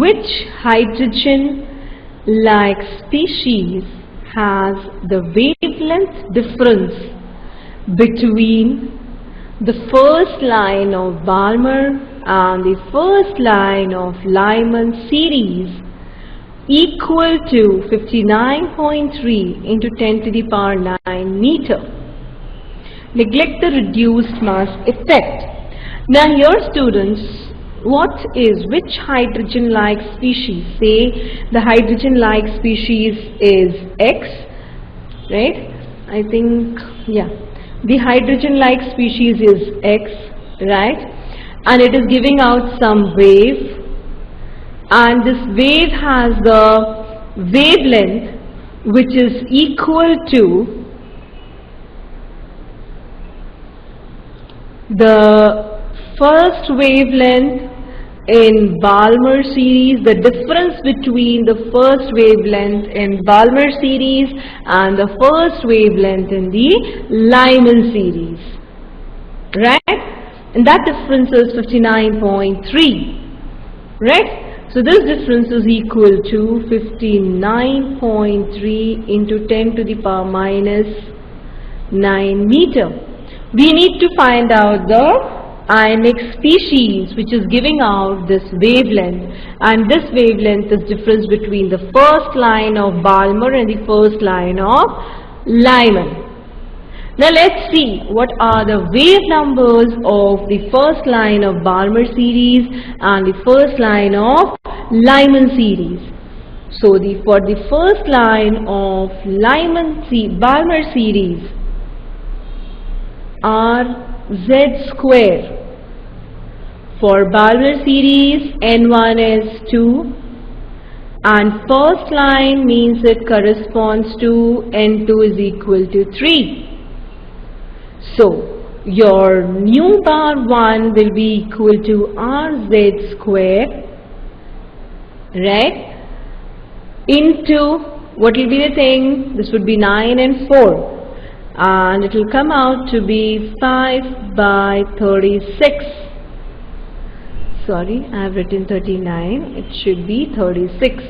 which hydrogen-like species has the wavelength difference between the first line of Balmer and the first line of Lyman series equal to 59.3 into 10 to the power 9 meter. Neglect the reduced mass effect. Now here students, which hydrogen-like species? Say the hydrogen-like species is X, right? I think, yeah. The hydrogen-like species is X, right? And it is giving out some wave. And this wave has the wavelength which is equal to the first wavelength in Balmer series, the difference between the first wavelength in Balmer series and the first wavelength in the Lyman series, right? And that difference is 59.3, right? So this difference is equal to 59.3 into 10 to the power minus 9 meter. We need to find out the ionic species which is giving out this wavelength, and this wavelength is difference between the first line of Balmer and the first line of Lyman. Now let's see what are the wave numbers of the first line of Balmer series and the first line of Lyman series. So for the first line of Balmer series are Z square. For Balmer series, N1 is 2, and first line means it corresponds to N2 is equal to 3. So your nu bar 1 will be equal to RZ square, right, into what will be the thing? This would be 9 and 4. And it will come out to be 5 by 36. Sorry, I have written 39. It should be 36.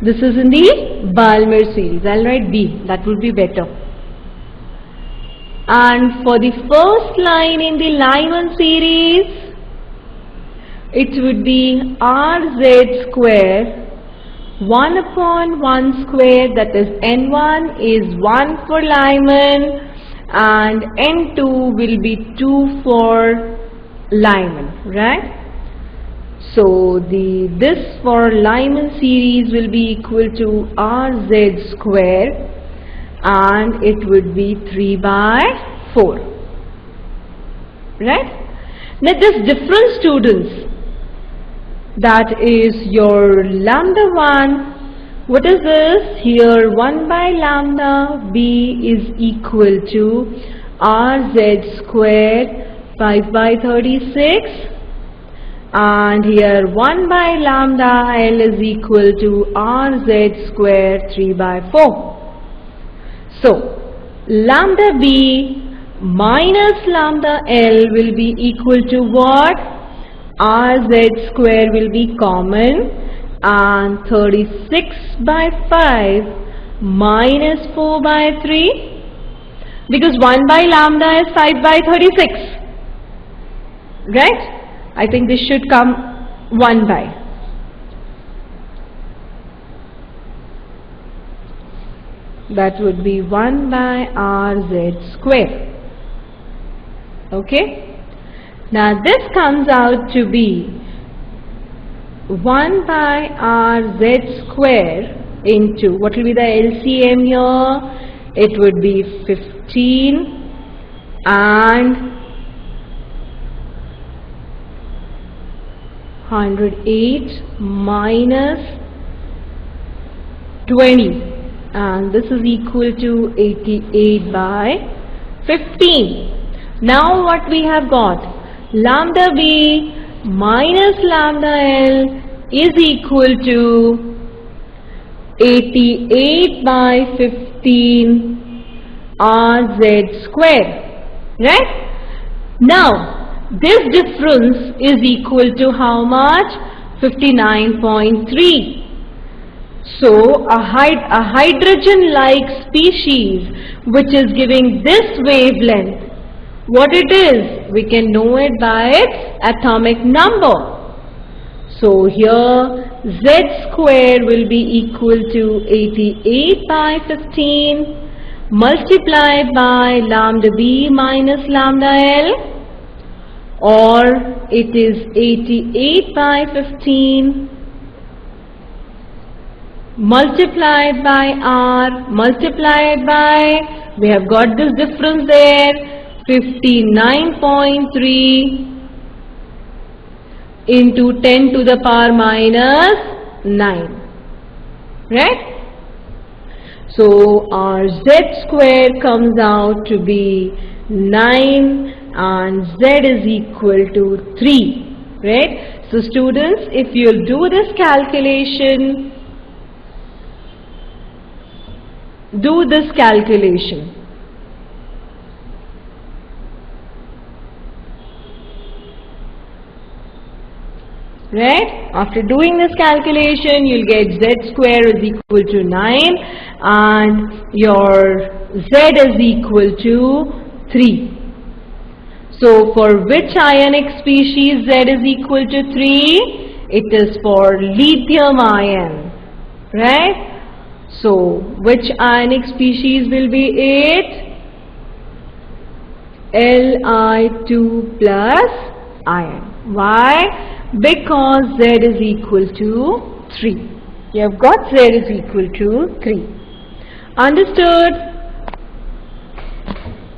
This is in the Balmer series. I'll write B. That would be better. And for the first line in the Lyman series, it would be RZ square 1 upon 1 square, that is N1 is 1 for Lyman and N2 will be 2 for Lyman, right? So this for Lyman series will be equal to RZ square and it would be 3 by 4, right? Now this difference, students, that is your lambda 1. What is this? Here 1 by lambda B is equal to RZ square 5 by 36, and here 1 by lambda L is equal to RZ square 3 by 4. So lambda B minus lambda L will be equal to what? RZ square will be common, and 36 by 5 minus 4 by 3, because 1 by lambda is 5 by 36, right? I think this should come 1 by. That would be 1 by RZ square. Okay? Now this comes out to be 1 by RZ square into, what will be the LCM here? It would be 15 and 108 minus 20, and this is equal to 88 by 15. Now what we have got? Lambda B minus lambda L is equal to 88 by 15 RZ square, right? Now this difference is equal to how much? 59.3. So a hydrogen-like species which is giving this wavelength, what it is? We can know it by its atomic number. So here Z square will be equal to 88 by 15 multiplied by lambda B minus lambda L, or it is 88 by 15 multiplied by R multiplied by, we have got this difference there, 59.3 into 10 to the power minus 9, right? So our Z square comes out to be 9 and Z is equal to 3, right? So students, if you do this calculation, right? After doing this calculation, you'll get Z square is equal to 9 and your Z is equal to 3. So for which ionic species Z is equal to 3? It is for lithium ion, right? So which ionic species will be it? Li2 plus ion. Why? Because Z is equal to 3. You have got Z is equal to 3. Understood?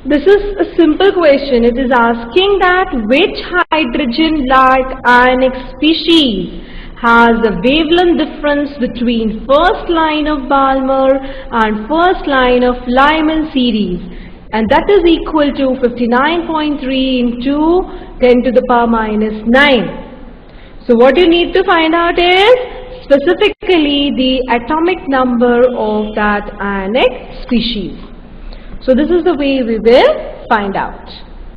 This is a simple question. It is asking that which hydrogen-like ionic species has a wavelength difference between first line of Balmer and first line of Lyman series, and that is equal to 59.3 into 10 to the power minus 9. So what you need to find out is specifically the atomic number of that ionic species. So this is the way we will find out.